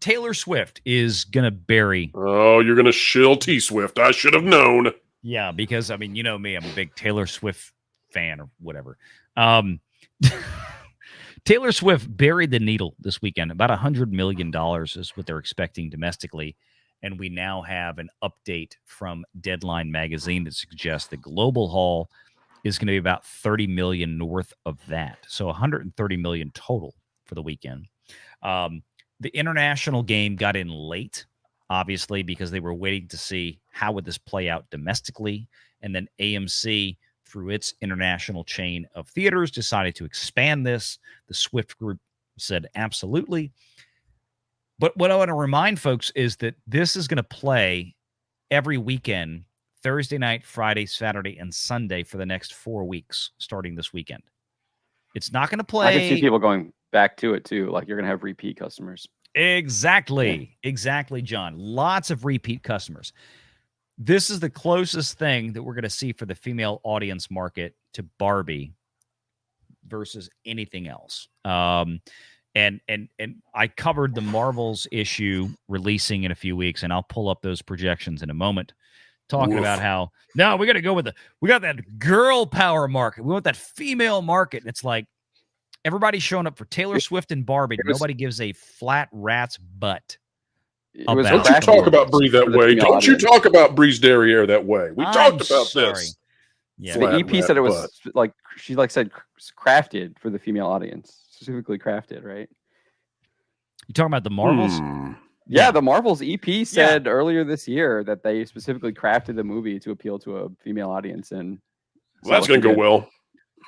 Taylor Swift is going to bury. Oh, you're going to shill T-Swift. I should have known. Yeah, because, I mean, you know me, I'm a big Taylor Swift fan or whatever. Taylor Swift buried the needle this weekend. About $100 million is what they're expecting domestically. And we now have an update from Deadline magazine that suggests the global haul is going to be about 30 million north of that. So 130 million total for the weekend. The international game got in late, obviously, because they were waiting to see how would this play out domestically. And then AMC, through its international chain of theaters, decided to expand this. The Swift Group said absolutely. But what I want to remind folks is that this is going to play every weekend, Thursday night, Friday, Saturday, and Sunday for the next 4 weeks, starting this weekend. It's not going to play. I can see people going back to it too. Like, you're going to have repeat customers. Exactly. Yeah. Exactly, John. Lots of repeat customers. This is the closest thing that we're going to see for the female audience market to Barbie versus anything else. And I covered the Marvels issue releasing in a few weeks, and I'll pull up those projections in a moment, talking about how, no, we got to go with we got that girl power market. We want that female market. And it's like, everybody's showing up for Taylor Swift and Barbie. Nobody gives a flat rat's butt. Don't you talk about Brie that way. Don't you talk about Brie's derriere that way. We talked about this. Yeah. So the EP said it was like, she said crafted for the female audience, specifically crafted, right? You talking about the Marvels? Yeah, the Marvels EP said earlier this year that they specifically crafted the movie to appeal to a female audience. And that's going to go well.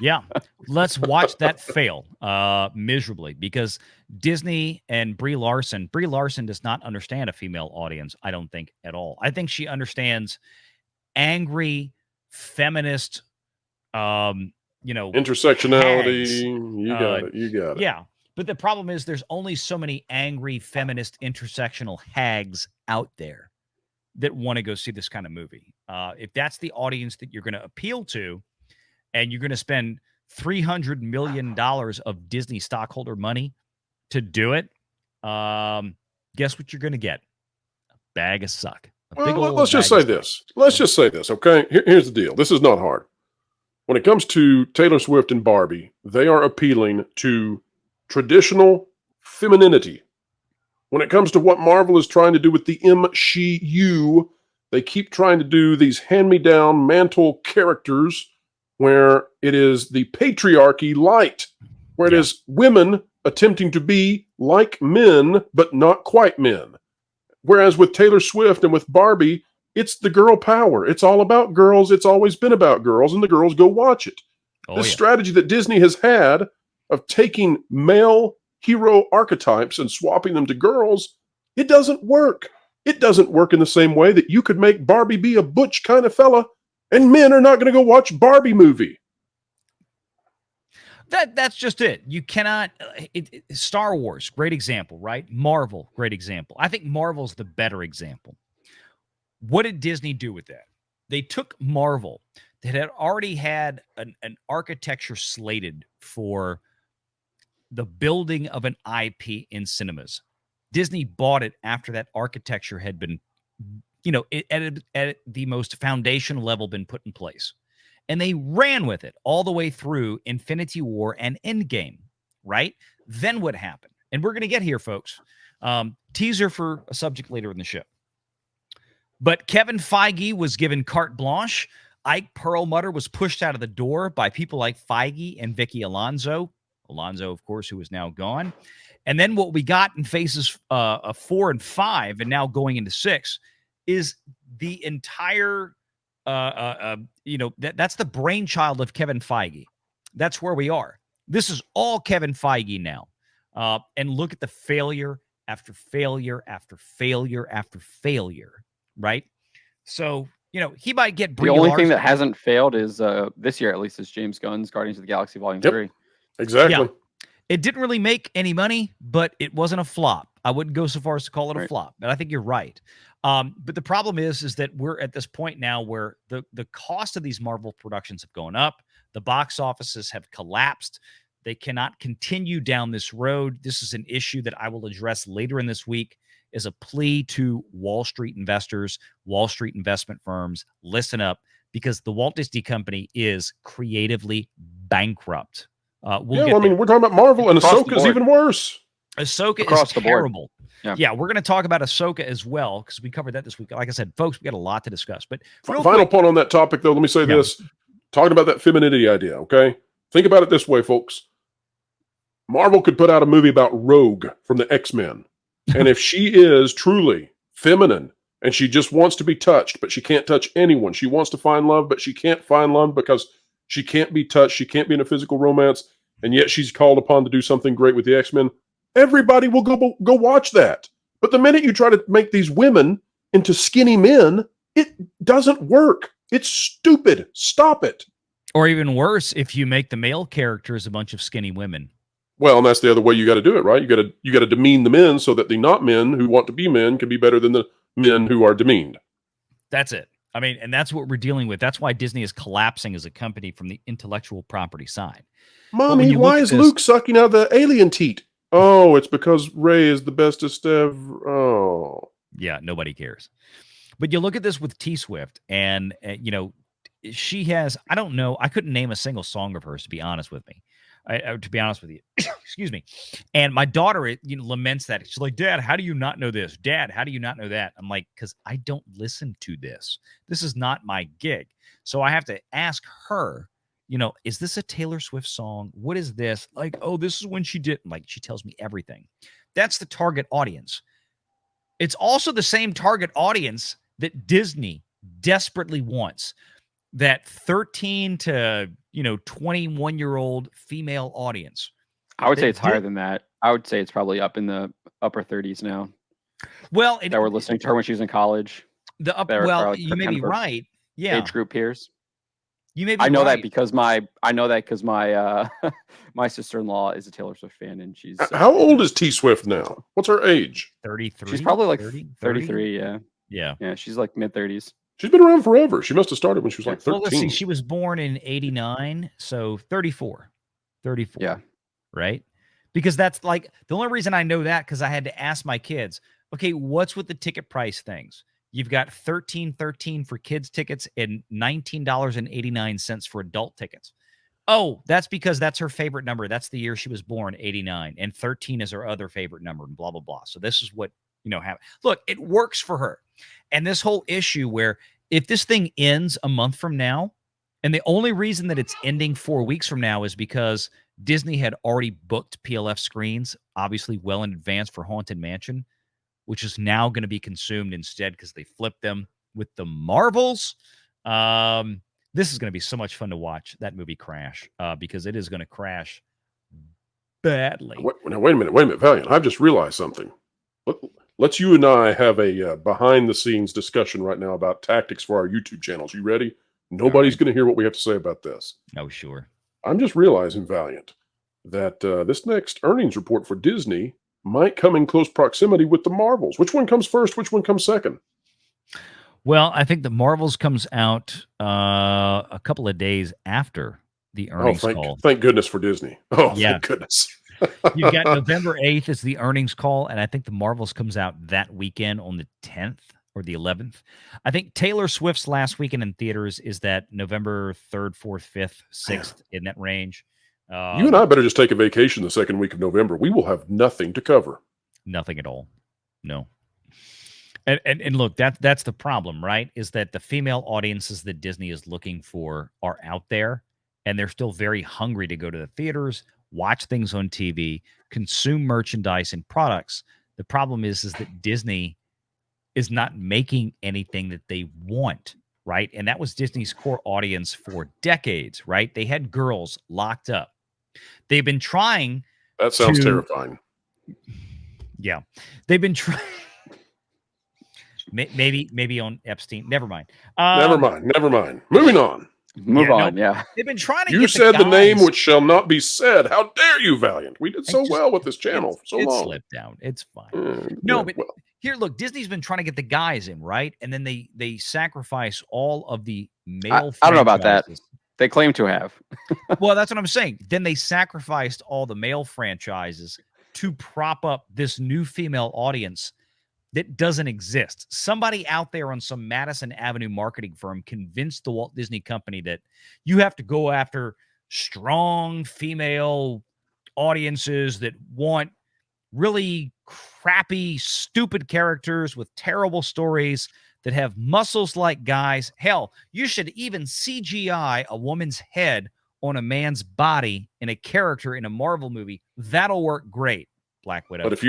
Yeah, let's watch that fail miserably, because Disney and Brie Larson does not understand a female audience, I don't think, at all. I think she understands angry, feminist, intersectionality. hags. You got it. Yeah, but the problem is there's only so many angry, feminist, intersectional hags out there that want to go see this kind of movie. If that's the audience that you're going to appeal to, and you're going to spend $300 million of Disney stockholder money to do it, guess what you're going to get? A bag of suck. Let's just say this. Okay? Here's the deal. This is not hard. When it comes to Taylor Swift and Barbie, they are appealing to traditional femininity. When it comes to what Marvel is trying to do with the MCU, they keep trying to do these hand-me-down mantle characters where it is the patriarchy light, where it is women attempting to be like men, but not quite men. Whereas with Taylor Swift and with Barbie, it's the girl power. It's all about girls. It's always been about girls, and the girls go watch it. This strategy that Disney has had of taking male hero archetypes and swapping them to girls, it doesn't work. It doesn't work in the same way that you could make Barbie be a butch kind of fella, and men are not going to go watch Barbie movie. That's just it. You cannot. Star Wars, great example, right? Marvel, great example. I think Marvel's the better example. What did Disney do with that? They took Marvel that had already had an architecture slated for the building of an IP in cinemas. Disney bought it after that architecture had been, at the most foundational level been put in place. And they ran with it all the way through Infinity War and Endgame, right? Then what happened? And we're going to get here, folks. Teaser for a subject later in the show. But Kevin Feige was given carte blanche. Ike Perlmutter was pushed out of the door by people like Feige and Vicky Alonso. Alonso, of course, who is now gone. And then what we got in phases 4 and 5, and now going into 6, is the entire, that's the brainchild of Kevin Feige. That's where we are. This is all Kevin Feige now. And look at the failure after failure after failure after failure, right? So, he might get the only thing that hasn't failed is this year, at least, is James Gunn's Guardians of the Galaxy Volume 3. Exactly. Yeah. It didn't really make any money, but it wasn't a flop. I wouldn't go so far as to call it a flop, but I think you're right. But the problem is that we're at this point now where the cost of these Marvel productions have gone up. The box offices have collapsed. They cannot continue down this road. This is an issue that I will address later in this week as a plea to Wall Street investors, Wall Street investment firms. Listen up, because the Walt Disney Company is creatively bankrupt. We're talking about Marvel, and Across the Ahsoka's board. even worse. Ahsoka Across is the board. terrible. Yeah. We're going to talk about Ahsoka as well, because we covered that this week. Like I said, folks, we got a lot to discuss. But Final point on that topic, though, let me say this. Talking about that femininity idea, okay? Think about it this way, folks. Marvel could put out a movie about Rogue from the X-Men. And if she is truly feminine and she just wants to be touched, but she can't touch anyone. She wants to find love, but she can't find love because she can't be touched. She can't be in a physical romance. And yet she's called upon to do something great with the X-Men. Everybody will go watch that. But the minute you try to make these women into skinny men, it doesn't work. It's stupid. Stop it. Or even worse, if you make the male characters a bunch of skinny women. Well, and that's the other way you got to do it, right? You got to demean the men so that the not men who want to be men can be better than the men who are demeaned. That's it. I mean, and that's what we're dealing with. That's why Disney is collapsing as a company from the intellectual property side. Mommy, why is Luke sucking out the alien teat? Oh, it's because Rey is the bestest ever. Oh. Yeah, nobody cares. But you look at this with T-Swift, and, she has, I don't know, I couldn't name a single song of hers, to be honest with me. To be honest with you, excuse me. And my daughter, laments that. She's like, Dad, how do you not know this? Dad, how do you not know that? I'm like, because I don't listen to this. This is not my gig. So I have to ask her, is this a Taylor Swift song? What is this? Like, oh, this is when she did. Like, she tells me everything. That's the target audience. It's also the same target audience that Disney desperately wants. That 13 to 21-year-old female audience. I would say it's higher than that. I would say it's probably up in the upper 30s now. Well, that were listening to her when she was in college. You may be right. Yeah, age group peers. You may be. I know right. that because my my sister-in-law is a Taylor Swift fan, and she's how old is T Swift now? What's her age? 33. She's probably like 33. Yeah. She's like mid-30s. She's been around forever. She must have started when she was like 13. Well, let's see. She was born in 89, so 34. 34. Yeah. Right? Because that's like the only reason I know that, because I had to ask my kids, okay, what's with the ticket price things? You've got $13.13 for kids tickets and $19.89 for adult tickets. Oh, that's because that's her favorite number. That's the year she was born, 89, and 13 is her other favorite number, and blah blah blah. So this is what look, it works for her. And this whole issue where if this thing ends a month from now, and the only reason that it's ending 4 weeks from now is because Disney had already booked PLF screens, obviously well in advance for Haunted Mansion, which is now going to be consumed instead because they flipped them with the Marvels. This is going to be so much fun to watch that movie crash, because it is going to crash badly. Now, wait a minute, Valiant. I've just realized something. Let's you and I have a behind-the-scenes discussion right now about tactics for our YouTube channels. You ready? Nobody's going to hear what we have to say about this. Oh, sure. I'm just realizing, Valiant, that this next earnings report for Disney might come in close proximity with the Marvels. Which one comes first? Which one comes second? Well, I think the Marvels comes out a couple of days after the earnings call. Thank goodness for Disney. Oh, yeah. Thank goodness. You've got November 8th is the earnings call, and I think the Marvels comes out that weekend on the 10th or the 11th. I think Taylor Swift's last weekend in theaters is that November 3rd, 4th, 5th, 6th, in that range. You and I better just take a vacation the second week of November. We will have nothing to cover. Nothing at all. No. And look, that's the problem, right? Is that the female audiences that Disney is looking for are out there, and they're still very hungry to go to the theaters, watch things on TV, consume merchandise and products. The problem is that Disney is not making anything that they want, right? And that was Disney's core audience for decades, right? They had girls locked up. They've been trying. That sounds terrifying. Yeah. They've been trying. Maybe on Epstein. Never mind. Never mind. Moving on. Move on. They've been trying to. You said the name which shall not be said. How dare you, Valiant? We did so well with this channel for so long. It slipped down. It's fine. Here, look, Disney's been trying to get the guys in, right? And then they sacrifice all of the male. I don't know about that. They claim to have. Well, that's what I'm saying. Then they sacrificed all the male franchises to prop up this new female audience that doesn't exist. Somebody out there on some Madison Avenue marketing firm convinced the Walt Disney Company that you have to go after strong female audiences that want really crappy, stupid characters with terrible stories that have muscles like guys. Hell, you should even CGI a woman's head on a man's body in a character in a Marvel movie. That'll work great, Black Widow. But if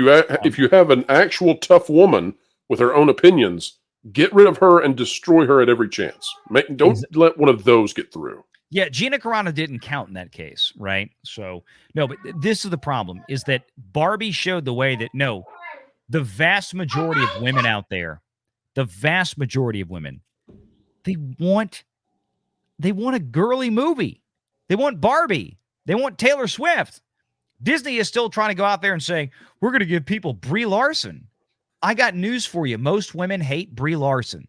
you have an actual tough woman with her own opinions, get rid of her and destroy her at every chance. Don't let one of those get through. Yeah, Gina Carano didn't count in that case, right? So, no, but this is the problem, is that Barbie showed the way that, no, the vast majority of women out there, the vast majority of women, they want a girly movie. They want Barbie. They want Taylor Swift. Disney is still trying to go out there and say, we're going to give people Brie Larson. I got news for you. Most women hate Brie Larson,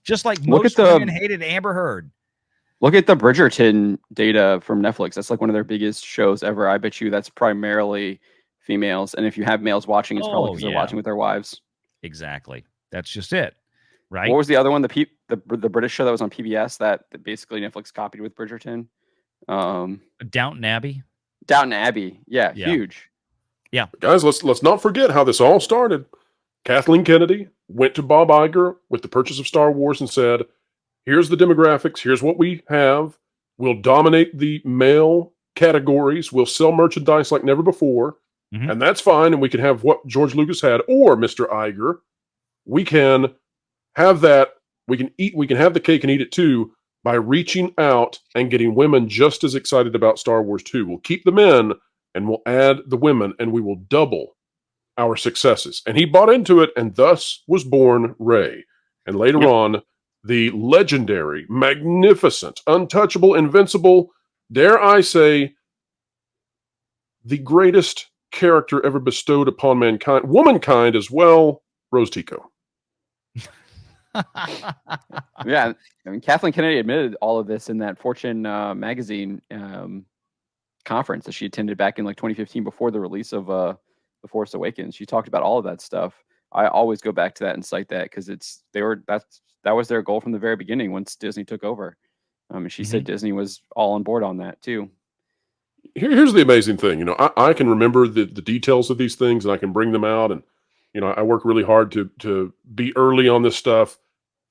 just like most women hated Amber Heard. Look at the Bridgerton data from Netflix. That's like one of their biggest shows ever. I bet you that's primarily females. And if you have males watching, it's probably because they're watching with their wives. Exactly. That's just it. Right. What was the other one? The British show that was on PBS that basically Netflix copied with Bridgerton? Downton Abbey. Downton Abbey. Yeah. Huge. Yeah. Guys, let's not forget how this all started. Kathleen Kennedy went to Bob Iger with the purchase of Star Wars and said, here's the demographics. Here's what we have. We'll dominate the male categories. We'll sell merchandise like never before. Mm-hmm. And that's fine. And we can have what George Lucas had, or Mr. Iger. We can have that. We can have the cake and eat it too by reaching out and getting women just as excited about Star Wars 2. We'll keep the men and we'll add the women, and we will double our successes. And he bought into it, and thus was born Rey. And later on, the legendary, magnificent, untouchable, invincible, dare I say, the greatest character ever bestowed upon mankind, womankind as well, Rose Tico. Yeah, I mean, Kathleen Kennedy admitted all of this in that Fortune magazine conference that she attended back in like 2015 before the release of The Force Awakens. She talked about all of that stuff. I always go back to that and cite that because that was their goal from the very beginning once Disney took over. And she said Disney was all on board on that too. Here's the amazing thing. You know, I can remember the details of these things and I can bring them out. And, you know, I work really hard to be early on this stuff.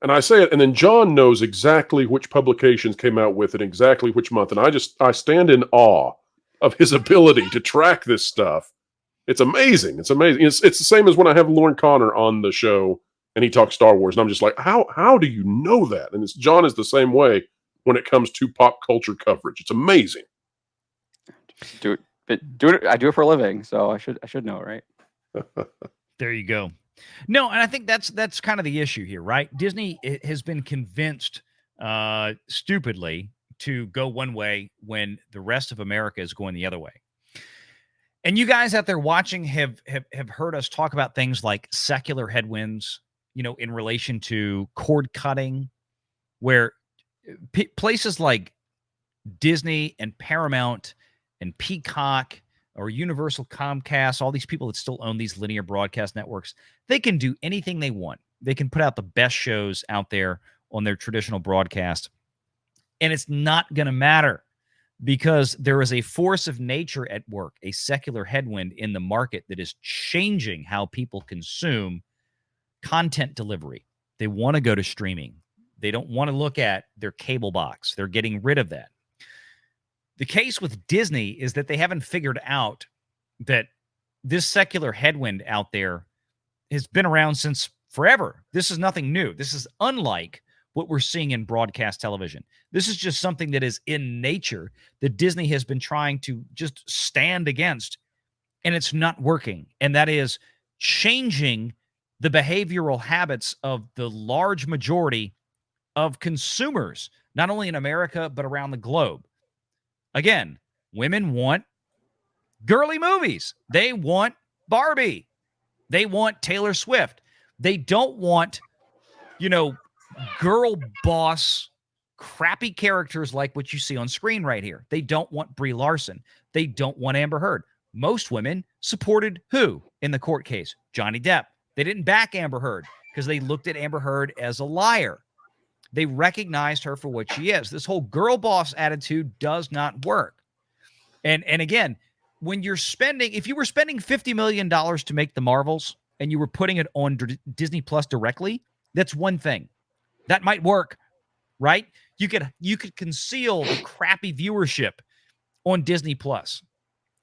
And I say it, and then John knows exactly which publications came out with it, exactly which month. And I stand in awe of his ability to track this stuff. It's amazing. It's amazing. It's the same as when I have Lauren Connor on the show and he talks Star Wars. And I'm just like, how do you know that? And John is the same way when it comes to pop culture coverage. It's amazing. Do it. I do it for a living, so I should know, right? There you go. No, and I think that's kind of the issue here, right? Disney has been convinced stupidly to go one way when the rest of America is going the other way. And you guys out there watching have heard us talk about things like secular headwinds, you know, in relation to cord cutting, where places like Disney and Paramount and Peacock or Universal, Comcast, all these people that still own these linear broadcast networks, they can do anything they want. They can put out the best shows out there on their traditional broadcast. And it's not going to matter because there is a force of nature at work, a secular headwind in the market that is changing how people consume content delivery. They want to go to streaming. They don't want to look at their cable box. They're getting rid of that. The case with Disney is that they haven't figured out that this secular headwind out there has been around since forever. This is nothing new. This is unlike what we're seeing in broadcast television. This is just something that is in nature that Disney has been trying to just stand against, and it's not working. And that is changing the behavioral habits of the large majority of consumers, not only in America, but around the globe. Again, women want girly movies. They want Barbie. They want Taylor Swift. They don't want, girl boss crappy characters like what you see on screen right here. They don't want Brie Larson. They don't want Amber Heard. Most women supported who in the court case? Johnny Depp. They didn't back Amber Heard because they looked at Amber Heard as a liar. They recognized her for what she is. This whole girl boss attitude does not work. And again, when you're spending, if you were spending $50 million to make the Marvels and you were putting it on Disney Plus directly, that's one thing. That might work, right? You could conceal the crappy viewership on Disney Plus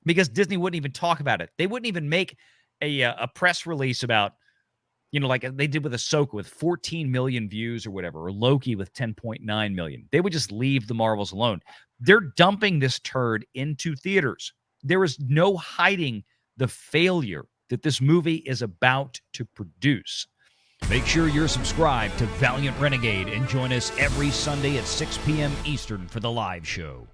because Disney wouldn't even talk about it. They wouldn't even make a press release about, like they did with Ahsoka with 14 million views or whatever, or Loki with 10.9 million. They would just leave the Marvels alone. They're dumping this turd into theaters. There is no hiding the failure that this movie is about to produce. Make sure you're subscribed to Valiant Renegade and join us every Sunday at 6 p.m. Eastern for the live show.